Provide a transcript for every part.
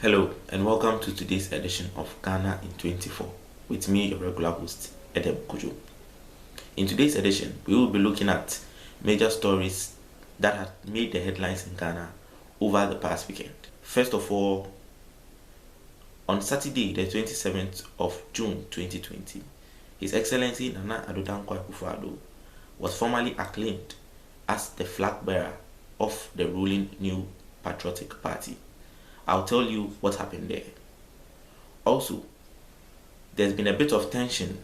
Hello and welcome to today's edition of Ghana in 24 with me, your regular host, Edem Kojo. In today's edition, we will be looking at major stories that have made the headlines in Ghana over the past weekend. First of all, on Saturday, the 27th of June 2020, His Excellency Nana Addo Dankwa Akufo-Addo was formally acclaimed as the flag bearer of the ruling New Patriotic Party. I'll tell you what happened there. Also, there's been a bit of tension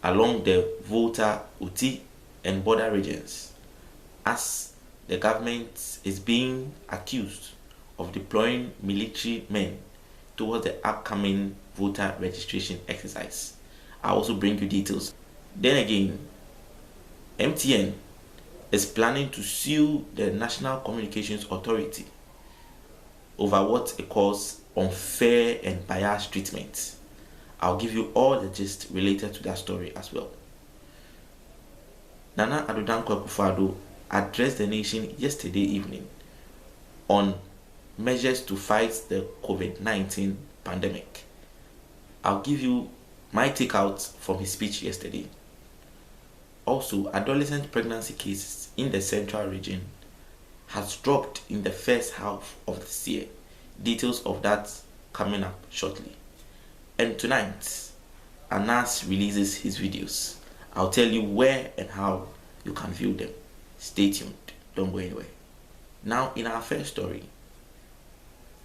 along the Volta, Oti, and border regions as the government is being accused of deploying military men towards the upcoming voter registration exercise. I'll also bring you details. Then again, MTN is planning to sue the National Communications Authority over what it calls unfair and biased treatment. I'll give you all the gist related to that story as well. Nana Addo Dankwa Akufo-Addo addressed the nation yesterday evening on measures to fight the COVID-19 pandemic. I'll give you my takeouts from his speech yesterday. Also, adolescent pregnancy cases in the central region has dropped in the first half of this year. Details of that coming up shortly. And tonight, Anas releases his videos. I'll tell you where and how you can view them. Stay tuned, don't go anywhere. Now, in our first story,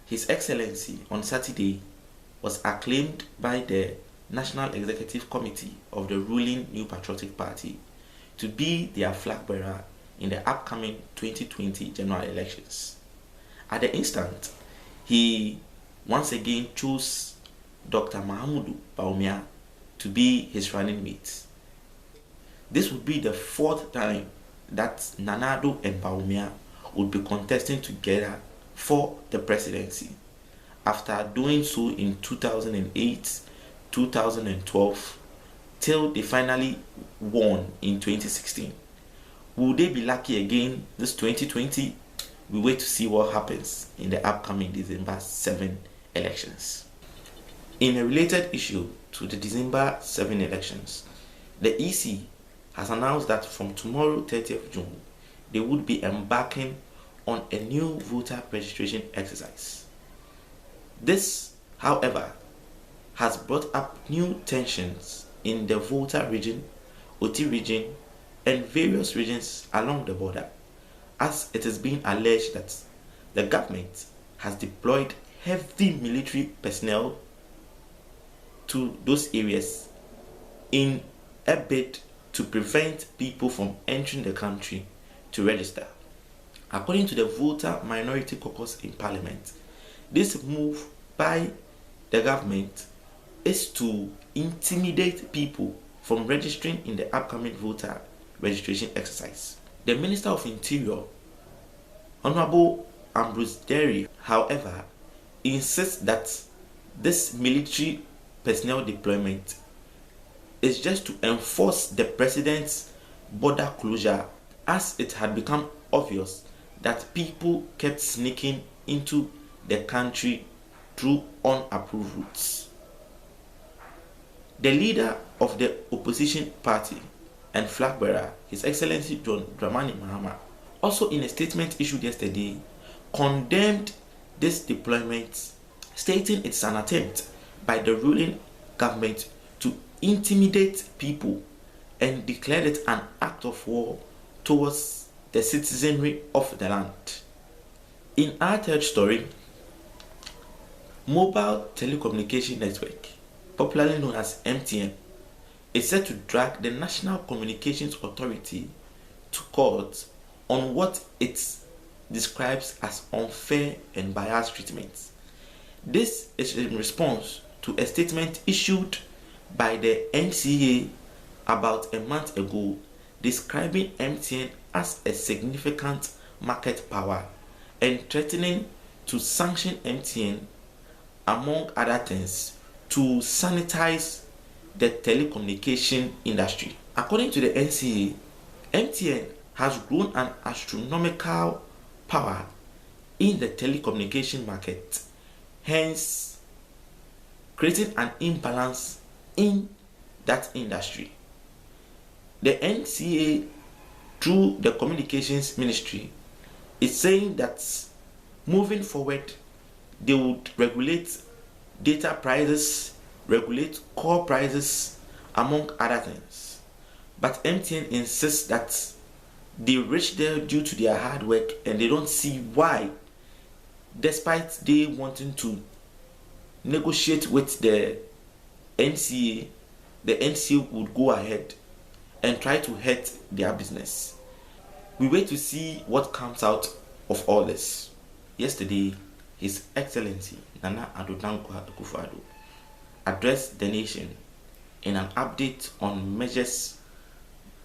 His Excellency on Saturday was acclaimed by the National Executive Committee of the ruling New Patriotic Party to be their flag bearer in the upcoming 2020 general elections. At the instant, he once again chose Dr. Mahamudu Bawumia to be his running mate. This would be the fourth time that Nana Addo and Bawumia would be contesting together for the presidency, after doing so in 2008, 2012, till they finally won in 2016. Will they be lucky again this 2020? We wait to see what happens in the upcoming December 7 elections. In a related issue to the December 7 elections, the EC has announced that from tomorrow, 30th June, they would be embarking on a new voter registration exercise. This, however, has brought up new tensions in the Volta region, Oti region, and various regions along the border, as it is being alleged that the government has deployed heavy military personnel to those areas in a bid to prevent people from entering the country to register. According to the Volta Minority Caucus in Parliament, this move by the government is to intimidate people from registering in the upcoming voter registration exercise. The Minister of Interior, Honorable Ambrose Derry, however, insists that this military personnel deployment is just to enforce the president's border closure, as it had become obvious that people kept sneaking into the country through unapproved routes. The leader of the opposition party and flag bearer, His Excellency John Dramani Mahama, also in a statement issued yesterday, condemned this deployment, stating it's an attempt by the ruling government to intimidate people, and declared it an act of war towards the citizenry of the land. In our third story, Mobile Telecommunication Network, popularly known as MTN, is set to drag the National Communications Authority to court on what it describes as unfair and biased treatment. This is in response to a statement issued by the NCA about a month ago, describing MTN as a significant market power and threatening to sanction MTN, among other things, to sanitize the telecommunication industry. According to the NCA, MTN has grown an astronomical power in the telecommunication market hence creating an imbalance in that industry. The NCA, through the communications ministry, is saying that moving forward they would regulate data prices, regulate core prices, among other things. But MTN insists that they reached there due to their hard work, and they don't see why, despite they wanting to negotiate with the NCA would go ahead and try to hurt their business. We wait to see what comes out of all this. Yesterday, His Excellency Nana Addo Dankwa Akufo-Addo addressed the nation in an update on measures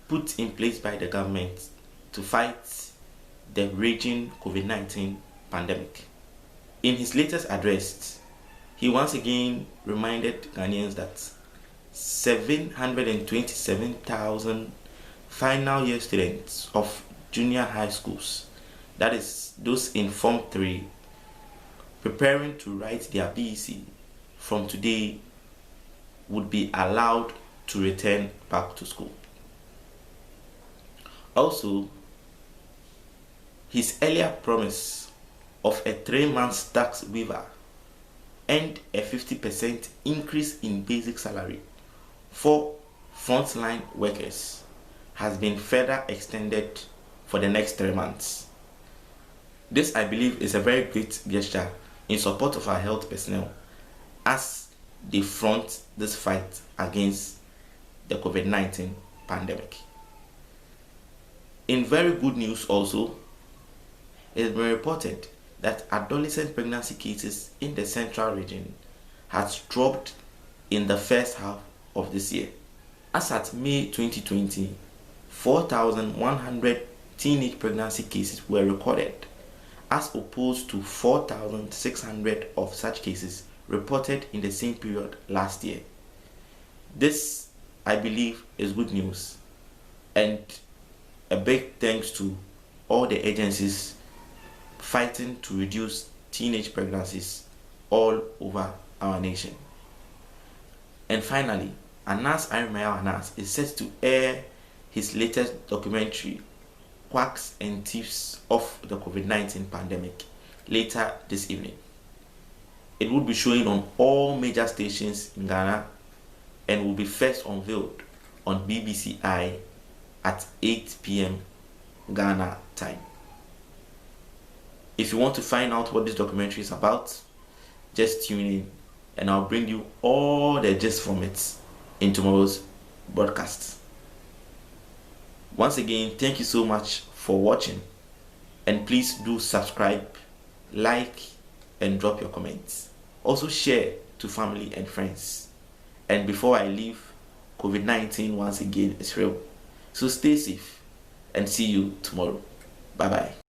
put in place by the government to fight the raging COVID-19 pandemic. In his latest address, he once again reminded Ghanaians that 727,000 final year students of junior high schools, that is those in Form 3, preparing to write their BEC from today, would be allowed to return back to school. Also, his earlier promise of a 3-month tax waiver and a 50% increase in basic salary for frontline workers has been further extended for the next 3 months. This, I believe, is a very great gesture in support of our health personnel as they front this fight against the COVID-19 pandemic. In very good news also, it has been reported that adolescent pregnancy cases in the central region has dropped in the first half of this year. As at May 2020, 4,100 teenage pregnancy cases were recorded, as opposed to 4,600 of such cases reported in the same period last year. This, I believe, is good news, and a big thanks to all the agencies fighting to reduce teenage pregnancies all over our nation. And finally, Anas Aremeyaw Anas is set to air his latest documentary, Quacks and Thieves of the COVID-19 Pandemic, later this evening. It will be showing on all major stations in Ghana and will be first unveiled on BBC I at 8 p.m. Ghana time. If you want to find out what this documentary is about, just tune in and I'll bring you all the gist from it in tomorrow's broadcast. Once again, thank you so much for watching, and please do subscribe, like, and drop your comments. Also share to family and friends. And before I leave, COVID-19 once again is real. So stay safe and see you tomorrow. Bye bye.